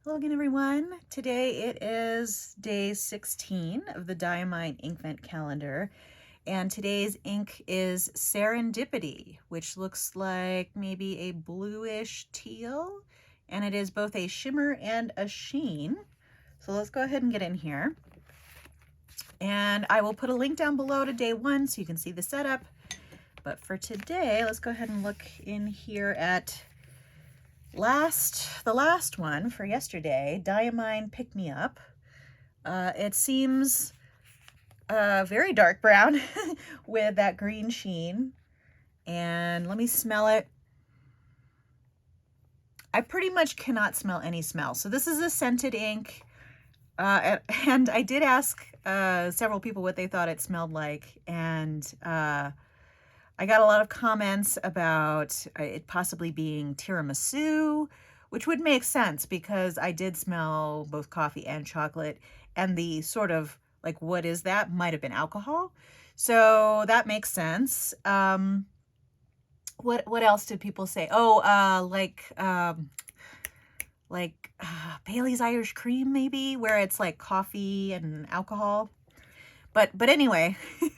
Hello again, everyone. Today it is day 16 of the Diamine Inkvent calendar, and today's ink is Serendipity, which looks like maybe a bluish teal, and it is both a shimmer and a sheen. So let's go ahead and get in here. And I will put a link down below to day one so you can see the setup. But for today, let's go ahead and look in here at the last one for yesterday, Diamine Pick Me Up. It seems very dark brown with that green sheen. And let me smell it. I pretty much cannot smell any smell. So this is a scented ink. And I did ask several people what they thought it smelled like. And I got a lot of comments about it possibly being tiramisu, which would make sense because I did smell both coffee and chocolate, and the sort of like, what is that? Might have been alcohol. So that makes sense. What else did people say? Oh, Bailey's Irish Cream, maybe, where it's like coffee and alcohol. But anyway,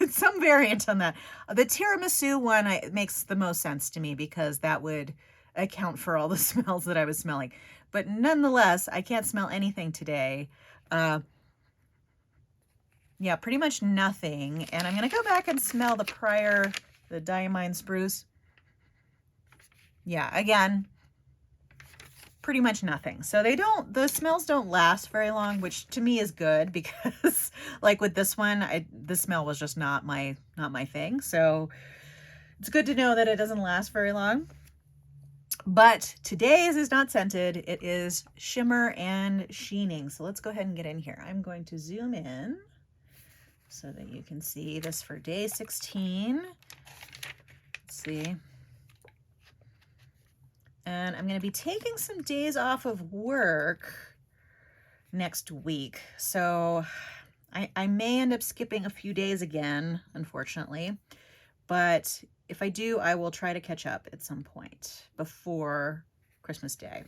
some variant on that. The tiramisu one makes the most sense to me because that would account for all the smells that I was smelling. But nonetheless, I can't smell anything today. Yeah, pretty much nothing. And I'm going to go back and smell the Diamine Spruce. Yeah, again, pretty much nothing. So the smells don't last very long, which to me is good because like with this one, the smell was just not my thing. So it's good to know that it doesn't last very long. But today's is not scented. It is shimmer and sheening. So let's go ahead and get in here. I'm going to zoom in so that you can see this for day 16. Let's see. And I'm going to be taking some days off of work next week. So I may end up skipping a few days again, unfortunately. But if I do, I will try to catch up at some point before Christmas Day.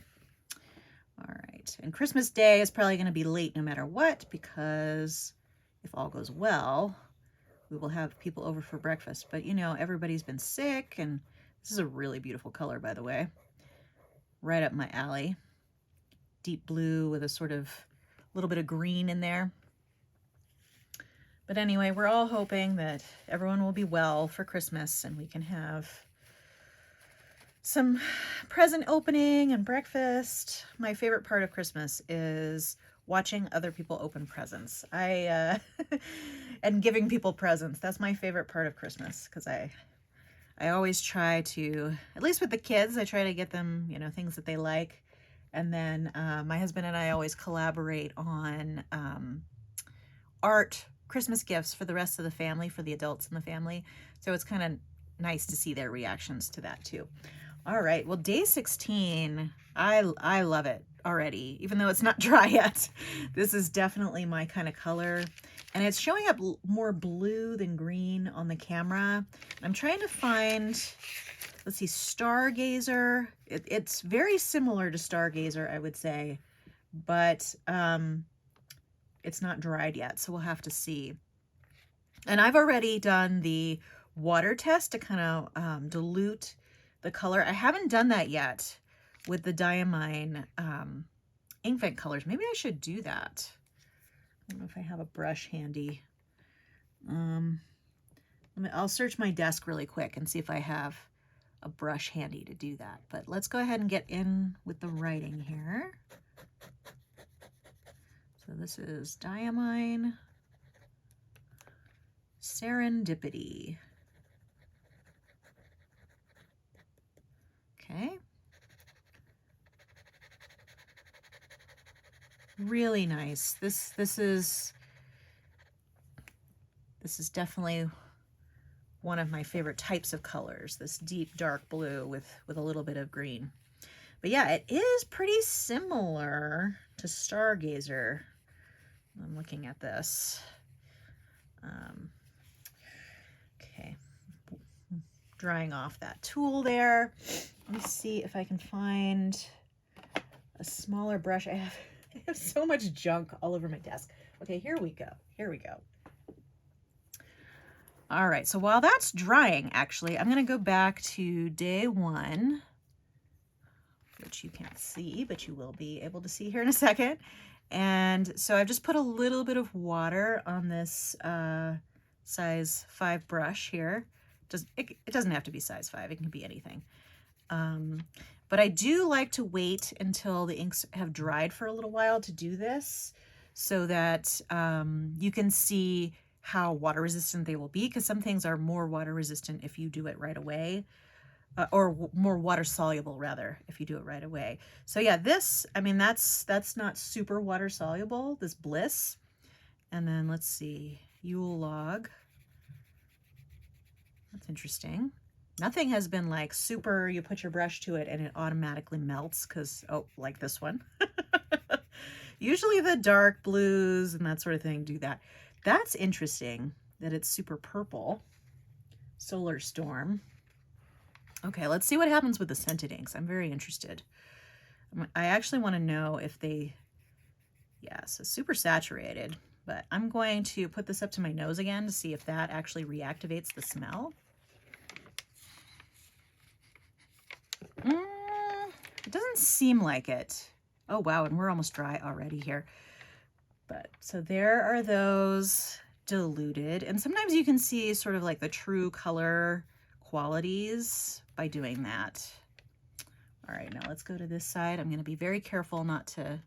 All right. And Christmas Day is probably going to be late no matter what, because if all goes well, we will have people over for breakfast. But, you know, everybody's been sick, and this is a really beautiful color, by the way. Right up my alley. Deep blue with a sort of little bit of green in there. But anyway, we're all hoping that everyone will be well for Christmas and we can have some present opening and breakfast. My favorite part of Christmas is watching other people open presents. And giving people presents. That's my favorite part of Christmas because I always try to, at least with the kids, I try to get them, you know, things that they like. And then my husband and I always collaborate on art Christmas gifts for the rest of the family, for the adults in the family. So it's kind of nice to see their reactions to that too. All right, well, day 16, I love it already, even though it's not dry yet. This is definitely my kind of color. And it's showing up more blue than green on the camera. I'm trying to find, let's see, Stargazer. It's very similar to Stargazer, I would say, but it's not dried yet, so we'll have to see. And I've already done the water test to kind of dilute the color. I haven't done that yet with the Diamine Inkvent colors. Maybe I should do that. I don't know if I have a brush handy. I'll search my desk really quick and see if I have a brush handy to do that. But let's go ahead and get in with the writing here. So this is Diamine Serendipity. Okay. Really nice. This is definitely one of my favorite types of colors, this deep dark blue with a little bit of green. But yeah, it is pretty similar to Stargazer. I'm looking at this. Okay, drying off that tool there. Let me see if I can find a smaller brush. I I have so much junk all over my desk. Okay, here we go. Here we go. All right, so while that's drying, actually, I'm going to go back to day 1, which you can't see, but you will be able to see here in a second. And so I've just put a little bit of water on this size 5 brush here. It doesn't have to be size 5, it can be anything. But I do like to wait until the inks have dried for a little while to do this, so that you can see how water resistant they will be, because some things are more water resistant if you do it right away, or more water soluble rather if you do it right away. So yeah, this, I mean, that's not super water soluble, this Bliss. And then let's see, Yule Log. That's interesting. Nothing has been like super, you put your brush to it and it automatically melts, because, oh, like this one. Usually the dark blues and that sort of thing do that. That's interesting that it's super purple. Solar Storm. Okay, let's see what happens with the scented inks. I'm very interested. I actually want to know if they, yeah, so super saturated, but I'm going to put this up to my nose again to see if that actually reactivates the smell. It doesn't seem like it. Oh, wow, and we're almost dry already here. But so there are those diluted, and sometimes you can see sort of like the true color qualities by doing that. All right, now let's go to this side. I'm going to be very careful not to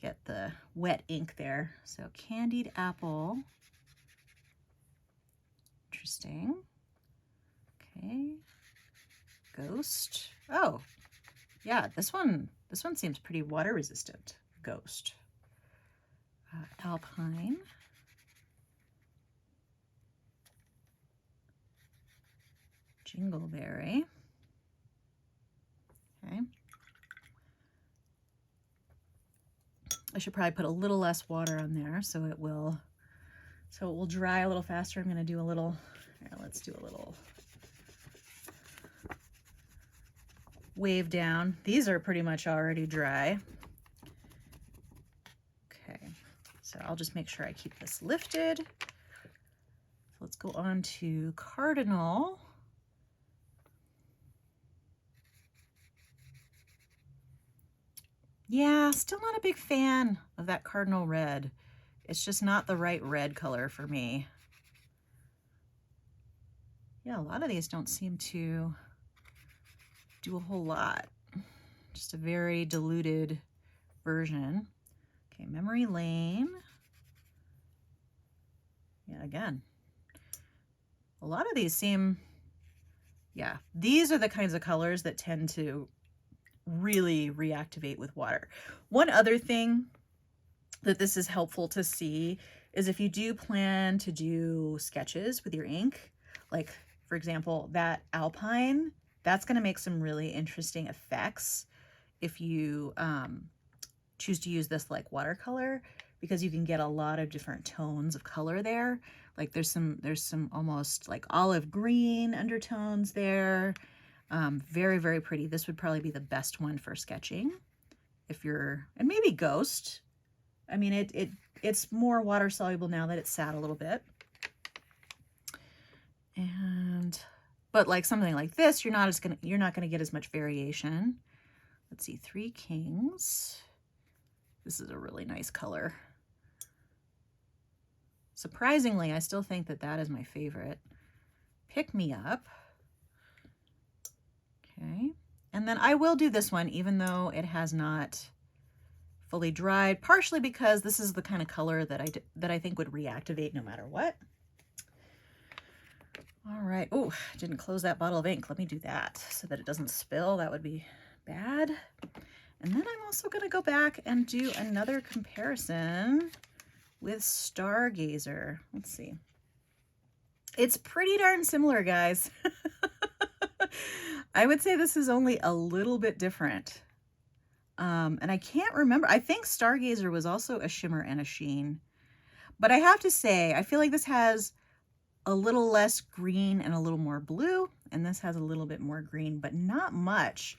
get the wet ink there. So Candied Apple. Interesting. Okay. Ghost. Oh, yeah, this one seems pretty water resistant. Ghost. Alpine. Jingleberry. Okay. I should probably put a little less water on there so it will dry a little faster. I'm going to do a little, let's do a little wave down. These are pretty much already dry. Okay, so I'll just make sure I keep this lifted. So let's go on to Cardinal. Yeah, still not a big fan of that Cardinal Red. It's just not the right red color for me. Yeah, a lot of these don't seem to do a whole lot. Just a very diluted version. Okay, Memory Lane. Yeah, again, a lot of these seem, yeah, these are the kinds of colors that tend to really reactivate with water. One other thing that this is helpful to see is if you do plan to do sketches with your ink, like for example, that Alpine, that's going to make some really interesting effects if you choose to use this like watercolor, because you can get a lot of different tones of color there. Like there's some almost like olive green undertones there. Very, very pretty. This would probably be the best one for sketching if you're, and maybe Ghost. I mean, it's more water soluble now that it's sat a little bit. But like something like this, you're not gonna get as much variation. Let's see, Three Kings. This is a really nice color. Surprisingly, I still think that is my favorite. Pick Me Up. Okay, and then I will do this one even though it has not fully dried, partially because this is the kind of color that I think would reactivate no matter what. All right, oh, didn't close that bottle of ink. Let me do that so that it doesn't spill. That would be bad. And then I'm also going to go back and do another comparison with Stargazer. Let's see. It's pretty darn similar, guys. I would say this is only a little bit different. And I can't remember. I think Stargazer was also a shimmer and a sheen. But I have to say, I feel like this has a little less green and a little more blue. And this has a little bit more green, but not much.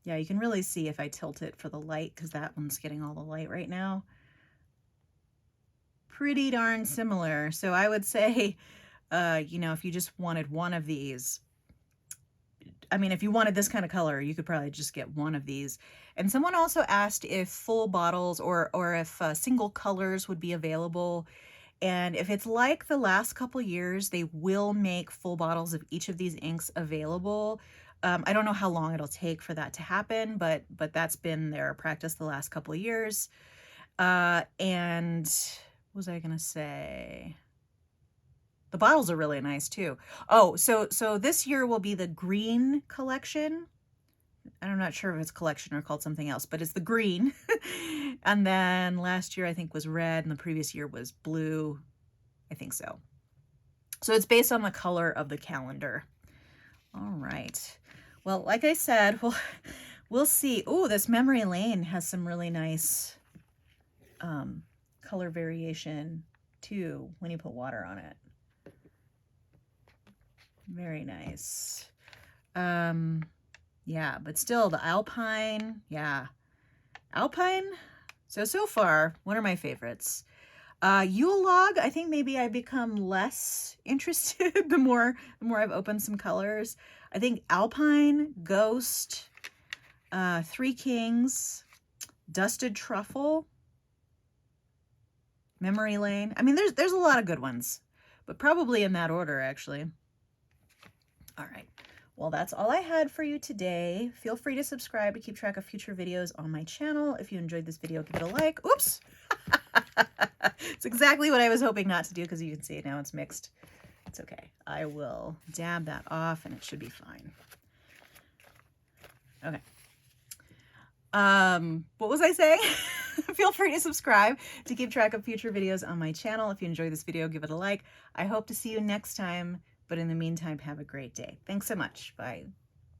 Yeah, you can really see if I tilt it for the light, because that one's getting all the light right now. Pretty darn similar. So I would say, you know, if you just wanted one of these, I mean, if you wanted this kind of color, you could probably just get one of these. And someone also asked if full bottles or if single colors would be available. And if it's like the last couple years, they will make full bottles of each of these inks available. I don't know how long it'll take for that to happen, but that's been their practice the last couple of years. And what was I gonna say? The bottles are really nice too. Oh, so this year will be the green collection. I'm not sure if it's collection or called something else, but it's the green. And then last year I think was red, and the previous year was blue. I think so. So it's based on the color of the calendar. All right. Well, like I said, we'll see. Oh, this Memory Lane has some really nice color variation too when you put water on it. Very nice. Yeah, but still the Alpine, yeah. Alpine, so far, one of my favorites. Yule Log, I think maybe I become less interested the more I've opened some colors. I think Alpine, Ghost, Three Kings, Dusted Truffle, Memory Lane. I mean, there's a lot of good ones, but probably in that order, actually. All right. Well, that's all I had for you today. Feel free to subscribe to keep track of future videos on my channel. If you enjoyed this video, give it a like. Oops! It's exactly what I was hoping not to do, because you can see it now, it's mixed. It's okay. I will dab that off and it should be fine. Okay. What was I saying? Feel free to subscribe to keep track of future videos on my channel. If you enjoyed this video, give it a like. I hope to see you next time. But in the meantime, have a great day. Thanks so much. Bye.